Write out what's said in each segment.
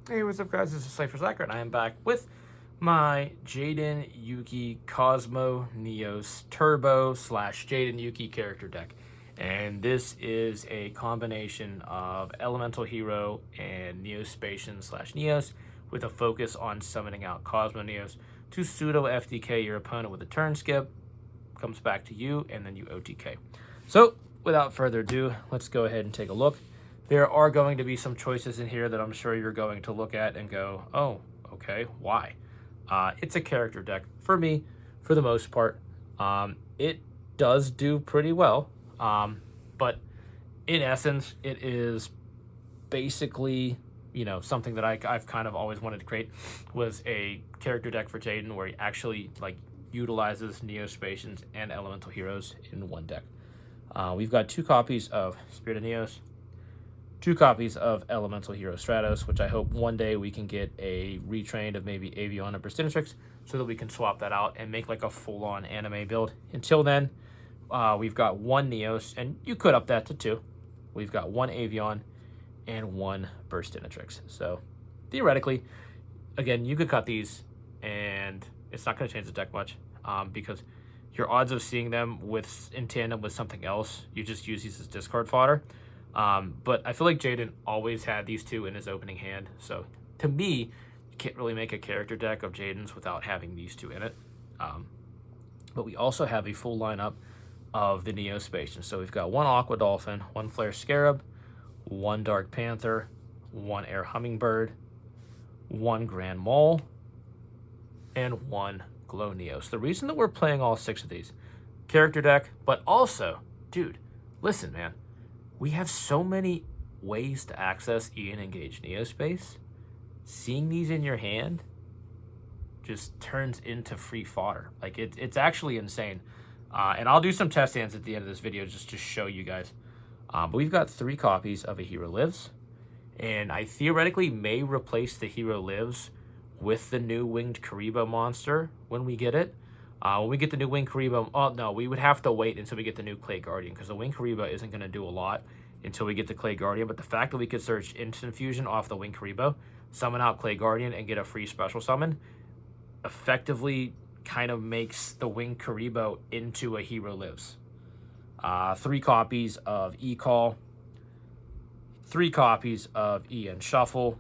Hey, what's up, guys? This is Cypher Slacker, and I am back with my Jaden, Yuki, Cosmo, Neos, Turbo / Jaden Yuki character deck. And this is a combination of Elemental Hero and Neospatian / Neos with a focus on summoning out Cosmo Neos to pseudo FTK your opponent with a turn skip, comes back to you, and then you OTK. So, without further ado, let's go ahead and take a look. There are going to be some choices in here that I'm sure you're going to look at and go, oh, okay, why? It's a character deck for me, for the most part. It does do pretty well, but in essence, it is basically, something that I've kind of always wanted to create was a character deck for Jaden where he actually utilizes Neospatians and Elemental Heroes in one deck. We've got 2 copies of Spirit of Neos, 2 copies of Elemental Hero Stratos, which I hope one day we can get a retrained of maybe Avion and Burstinatrix so that we can swap that out and make like a full-on anime build. Until then, we've got 1 Neos, and you could up that to 2. We've got 1 Avion and 1 Burstinatrix. So theoretically, again, you could cut these and it's not going to change the deck much because your odds of seeing them in tandem with something else, you just use these as discard fodder. But I feel like Jaden always had these 2 in his opening hand. So to me, you can't really make a character deck of Jaden's without having these 2 in it. But we also have a full lineup of the Neospatians. So we've got 1 Aqua Dolphin, 1 Flare Scarab, 1 Dark Panther, 1 Air Hummingbird, 1 Grand Mole, and 1 Glow Neos. The reason that we're playing all 6 of these, character deck, but also, dude, listen, man. We have so many ways to access Ian Engage Neospace. Seeing these in your hand just turns into free fodder. It's actually insane. And I'll do some test hands at the end of this video just to show you guys. But we've got 3 copies of A Hero Lives. And I theoretically may replace the Hero Lives with the new Winged Karibo monster when we get it. When we get the new Winged Karibo, oh no, we would have to wait until we get the new Clay Guardian because the Winged Karibo isn't going to do a lot until we get the Clay Guardian. But the fact that we could search Instant Fusion off the Winged Karibo, summon out Clay Guardian, and get a free special summon effectively kind of makes the Winged Karibo into a Hero Lives. 3 copies of E-Call, 3 copies of EN Shuffle,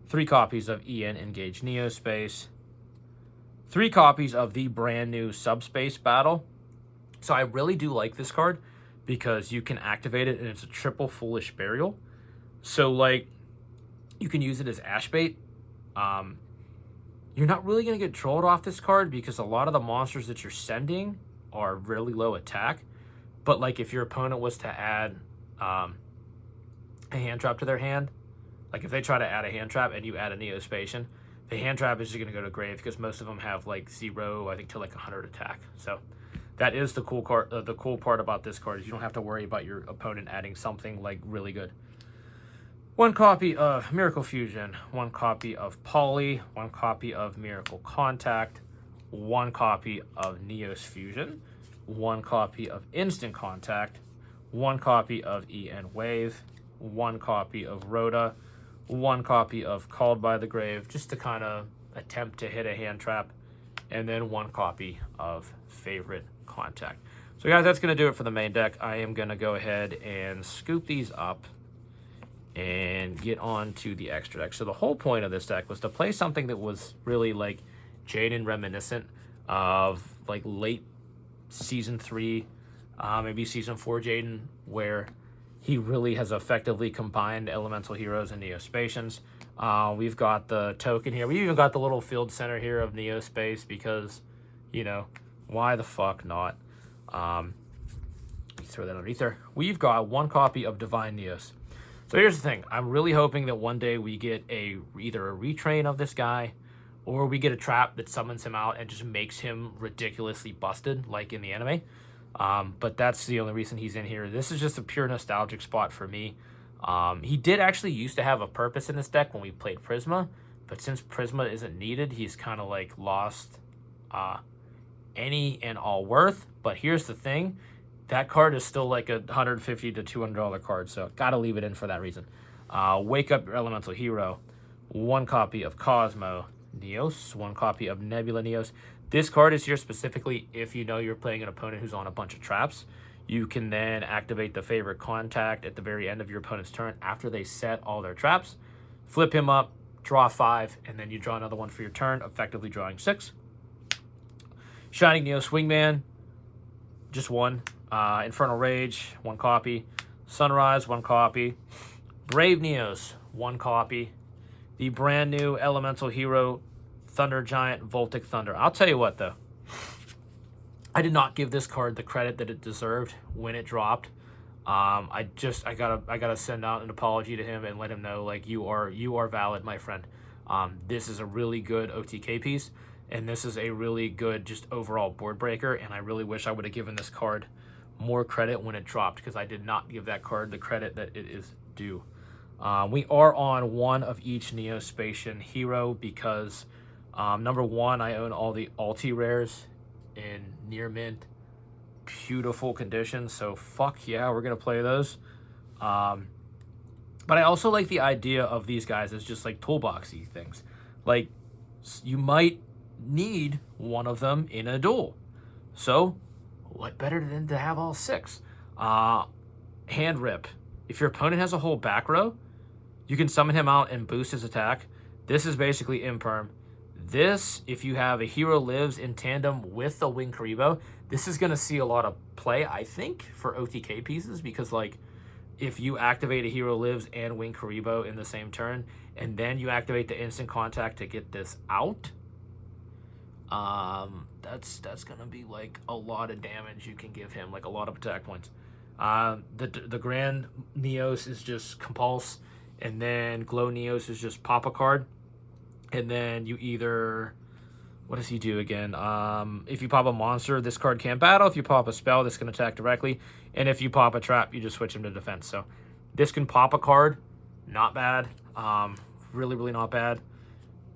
3 copies of EN Engage Neospace, 3 copies of the brand new Subspace Battle. So I really do like this card because you can activate it and it's a triple Foolish Burial. So you can use it as Ash Bait. You're not really going to get trolled off this card because a lot of the monsters that you're sending are really low attack. But if your opponent was to add a hand trap to their hand, if they try to add a hand trap and you add a Neospatian, the hand trap is just going to go to grave because most of them have 0, I think, to 100 attack. So that is the cool card. The cool part about this card is you don't have to worry about your opponent adding something really good. 1 copy of Miracle Fusion, 1 copy of Poly, 1 copy of Miracle Contact, 1 copy of Neos Fusion, 1 copy of Instant Contact, 1 copy of EN Wave, 1 copy of Rhoda, 1 copy of Called by the Grave, just to kind of attempt to hit a hand trap, and then 1 copy of Favorite Contact. So guys, that's going to do it for the main deck. I am going to go ahead and scoop these up and get on to the extra deck. So the whole point of this deck was to play something that was really Jaden reminiscent of late Season 3, maybe Season 4 Jaden, where he really has effectively combined Elemental Heroes and Neospatians. We've got the token here. We even got the little field center here of Neospace because, why the fuck not? Throw that underneath there. We've got 1 copy of Divine Neos. So here's the thing. I'm really hoping that one day we get either a retrain of this guy or we get a trap that summons him out and just makes him ridiculously busted like in the anime. But that's the only reason he's in here. This is just a pure nostalgic spot for me. He did actually used to have a purpose in this deck when we played Prisma, but since Prisma isn't needed, he's kind of lost any and all worth. But here's the thing. That card is still a $150 to $200 card, so gotta leave it in for that reason. Wake up your Elemental Hero. 1 copy of Cosmo Neos, 1 copy of Nebula Neos. This card is here specifically if you know you're playing an opponent who's on a bunch of traps. You can then activate the favorite contact at the very end of your opponent's turn after they set all their traps. Flip him up, draw 5, and then you draw another one for your turn, effectively drawing 6. Shining Neos Wingman, just 1. Infernal Rage, 1 copy. Sunrise, 1 copy. Brave Neos, 1 copy. The brand new Elemental Hero, Thunder Giant, Voltic Thunder. I'll tell you what, though. I did not give this card the credit that it deserved when it dropped. I gotta send out an apology to him and let him know, like, you are valid, my friend. This is a really good OTK piece, and this is a really good just overall board breaker, and I really wish I would have given this card more credit when it dropped, because I did not give that card the credit that it is due. We are on 1 of each Neospatian hero because, number 1, I own all the Alti rares in near mint, beautiful condition, so fuck yeah, we're gonna play those. But I also like the idea of these guys as just like toolboxy things. Like, you might need 1 of them in a duel, so what better than to have all 6? Hand Rip. If your opponent has a whole back row, you can summon him out and boost his attack. This is basically imperm. This, if you have a hero lives in tandem with the Wing Karibo, this is going to see a lot of play, I think, for OTK pieces, because, like, if you activate a hero lives and Wing Karibo in the same turn, and then you activate the instant contact to get this out, that's going to be, like, a lot of damage you can give him, like, a lot of attack points. The Grand Neos is just Compulse, and then Glow Neos is just pop a card. And then you either, what does he do again? If you pop a monster, this card can't battle. If you pop a spell, this can attack directly. And if you pop a trap, you just switch him to defense. So this can pop a card. Not bad. Really, really not bad.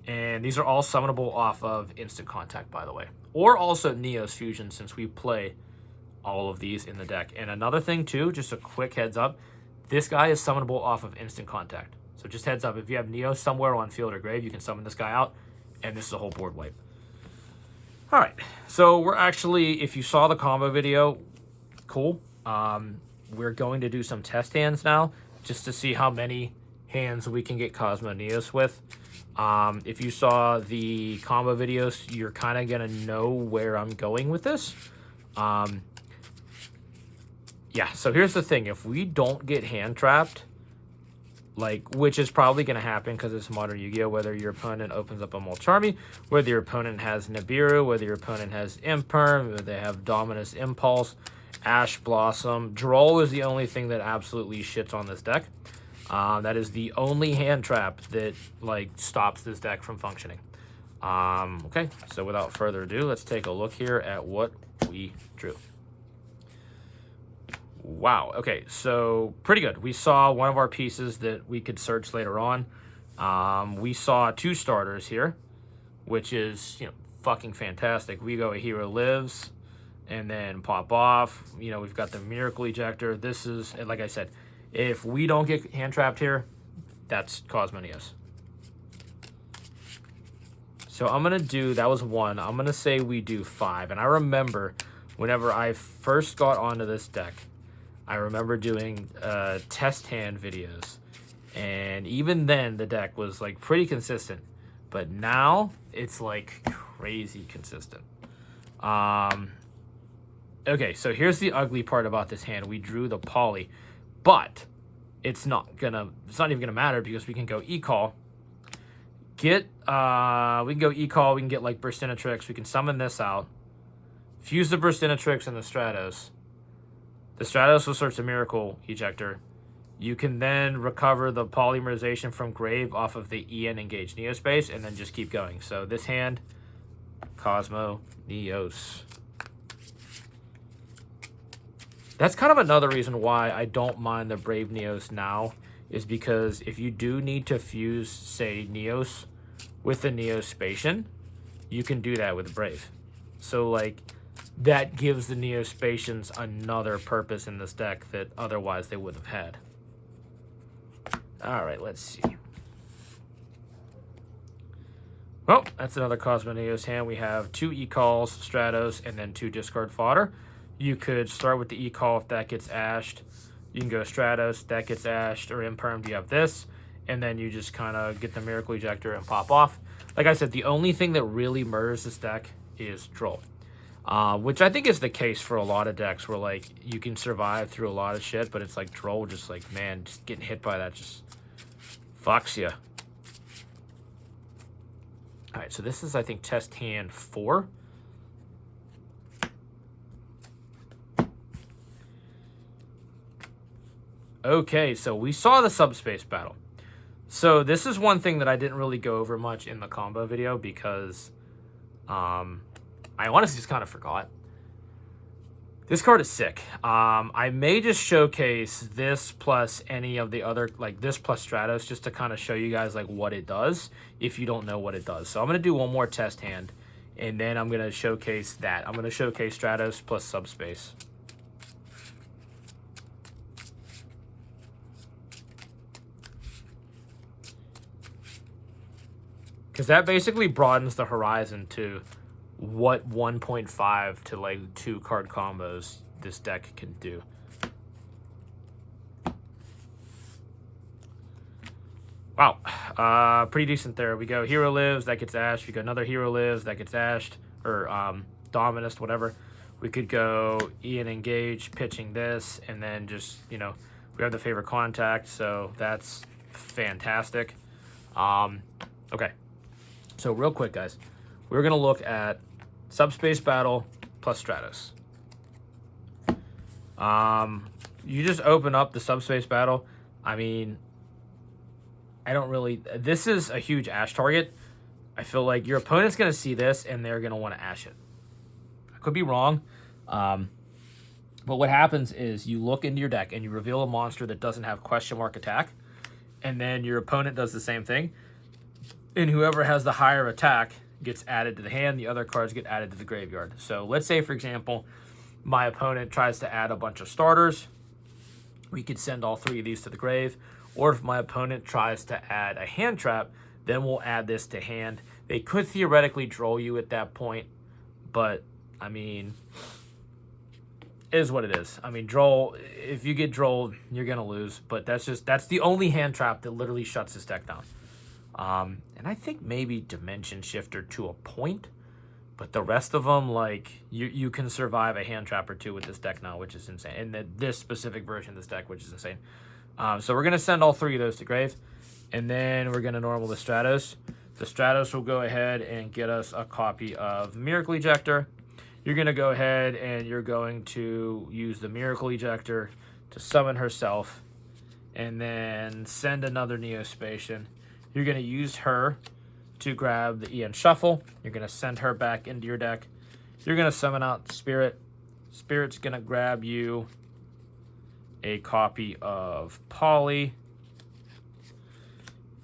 And these are all summonable off of instant contact, by the way. Or also Neos Fusion, since we play all of these in the deck. And another thing, too, just a quick heads up. This guy is summonable off of instant contact. So just heads up, if you have Neo somewhere on field or grave, you can summon this guy out, and this is a whole board wipe. All right, so we're actually, if you saw the combo video, cool. We're going to do some test hands now, just to see how many hands we can get Cosmo Neos with. If you saw the combo videos, you're kind of going to know where I'm going with this. Yeah, so here's the thing. If we don't get hand trapped, like, which is probably going to happen because it's Modern Yu-Gi-Oh! Whether your opponent opens up a Molcharmi, whether your opponent has Nibiru, whether your opponent has Imperm, whether they have Dominus Impulse, Ash Blossom. Droll is the only thing that absolutely shits on this deck. That is the only hand trap that, like, stops this deck from functioning. Okay, so without further ado, let's take a look here at what we drew. Wow, okay, so pretty good. We saw one of our pieces that we could search later on. We saw 2 starters here, which is, you know, fucking fantastic. We go a hero lives and then pop off. You know, we've got the Miracle Ejector. This is, like I said, if we don't get hand trapped here, that's Cosmo Neos. So I'm going to do, that was 1. I'm going to say we do 5. And I remember whenever I first got onto this deck, I remember doing test hand videos, and even then the deck was like pretty consistent, but now it's like crazy consistent. Okay, so here's the ugly part about this hand. We drew the poly, but it's not even gonna matter because we can go e-call. We can go e-call, we can get like Burstinatrix, we can summon this out, fuse the Burstinatrix and the Stratos. The Stratos will search the Miracle Ejector. You can then recover the polymerization from grave off of the EN engaged Neospace and then just keep going. So this hand, Cosmo Neos. That's kind of another reason why I don't mind the Brave Neos now, is because if you do need to fuse, say, Neos with the Neospatian, you can do that with Brave. So, like, that gives the Neospatians another purpose in this deck that otherwise they would have had. All right, let's see. Well, that's another Cosmo Neo's hand. We have 2 E-Calls, Stratos, and then 2 discard fodder. You could start with the E-Call if that gets ashed. You can go Stratos, that gets ashed, or Impermed, you have this. And then you just kind of get the Miracle Ejector and pop off. Like I said, the only thing that really murders this deck is Droll. Which I think is the case for a lot of decks where, like, you can survive through a lot of shit, but it's like Droll just like, man, just getting hit by that just fucks you. All right, so this is, I think, test hand 4. Okay, so we saw the subspace battle. So this is one thing that I didn't really go over much in the combo video because I honestly just kind of forgot. This card is sick. I may just showcase this plus any of the other, like this plus Stratos, just to kind of show you guys like what it does if you don't know what it does. So I'm going to do one more test hand, and then I'm going to showcase that. I'm going to showcase Stratos plus Subspace. Because that basically broadens the horizon to what 1.5 to like 2 card combos this deck can do. Wow, pretty decent there. We go Hero Lives, that gets ashed. We go another Hero Lives, that gets ashed. Or Dominist, whatever. We could go Ian Engage, pitching this, and then just, you know, we have the favorite contact, so that's fantastic. Okay, so real quick, guys. We're going to look at Subspace Battle plus Stratos. You just open up the Subspace Battle. I mean, I don't really... This is a huge ash target. I feel like your opponent's going to see this, and they're going to want to ash it. I could be wrong. But what happens is you look into your deck, and you reveal a monster that doesn't have question mark attack, and then your opponent does the same thing. And whoever has the higher attack gets added to the hand. The other cards get added to the graveyard. So let's say, for example, my opponent tries to add a bunch of starters. We could send all 3 of these to the grave. Or if my opponent tries to add a hand trap, then we'll add this to hand. They could theoretically draw you at that point. But, I mean, it is what it is. I mean, if you get drolled, you're going to lose. But that's the only hand trap that literally shuts this deck down. And I think maybe Dimension Shifter to a point, but the rest of them, like, you can survive a hand trap or 2 with this deck now, which is insane. And this specific version of this deck, which is insane. So we're going to send all 3 of those to grave, and then we're going to normal the Stratos. The Stratos will go ahead and get us a copy of Miracle Ejector. You're going to go ahead and you're going to use the Miracle Ejector to summon herself, and then send another Neospatian. You're going to use her to grab the Ian Shuffle. You're going to send her back into your deck. You're going to summon out Spirit. Spirit's going to grab you a copy of Polly.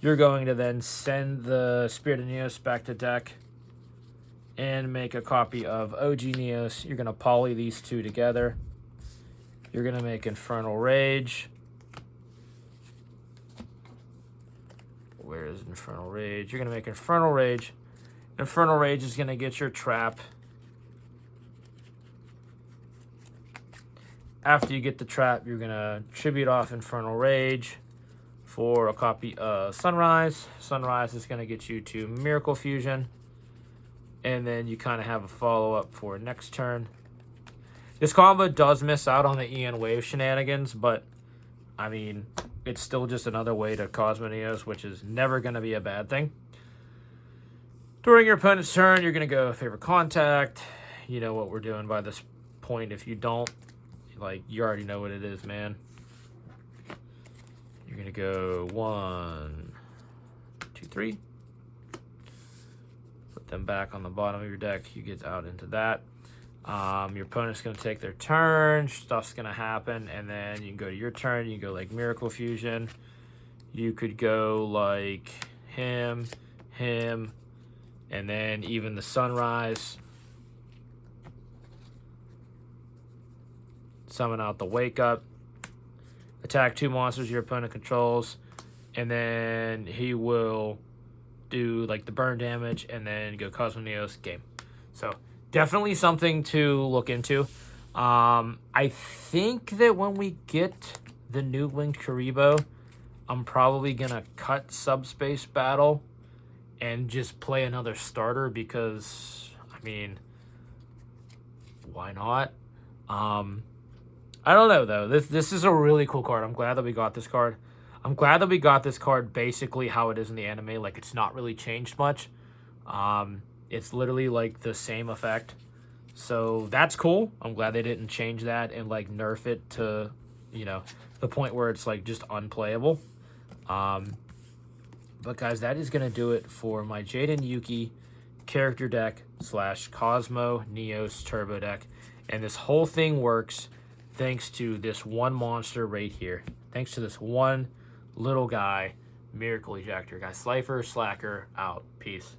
You're going to then send the Spirit of Neos back to deck and make a copy of OG Neos. You're going to Polly these 2 together. You're going to make Infernal Rage. Where is Infernal Rage? You're going to make Infernal Rage. Infernal Rage is going to get your trap. After you get the trap, you're going to tribute off Infernal Rage for a copy of Sunrise. Sunrise is going to get you to Miracle Fusion. And then you kind of have a follow-up for next turn. This combo does miss out on the Ian Wave shenanigans, but, I mean, it's still just another way to Cosmo Neos, which is never going to be a bad thing. During your opponent's turn, you're going to go favorite contact. You know what we're doing by this point. If you don't, like, you already know what it is, man. You're going to go 1, 2, 3. Put them back on the bottom of your deck. You get out into that. Your opponent's going to take their turn. Stuff's going to happen. And then you can go to your turn. You can go like Miracle Fusion. You could go like him, and then even the Sunrise. Summon out the Wake Up. Attack 2 monsters your opponent controls. And then he will do like the burn damage, and then go Cosmo Neos, game. So definitely something to look into. I think that when we get the new Linked Karibo, I'm probably going to cut Subspace Battle and just play another starter because, I mean, why not? I don't know, though. This is a really cool card. I'm glad that we got this card. I'm glad that we got this card basically how it is in the anime. Like, it's not really changed much. It's literally, like, the same effect. So that's cool. I'm glad they didn't change that and, like, nerf it to, you know, the point where it's, like, just unplayable. But, guys, that is going to do it for my Jaden Yuki character deck / Cosmo Neos Turbo deck. And this whole thing works thanks to this one monster right here. Thanks to this one little guy, Miracle Ejector. Guys, Slifer, Slacker, out. Peace.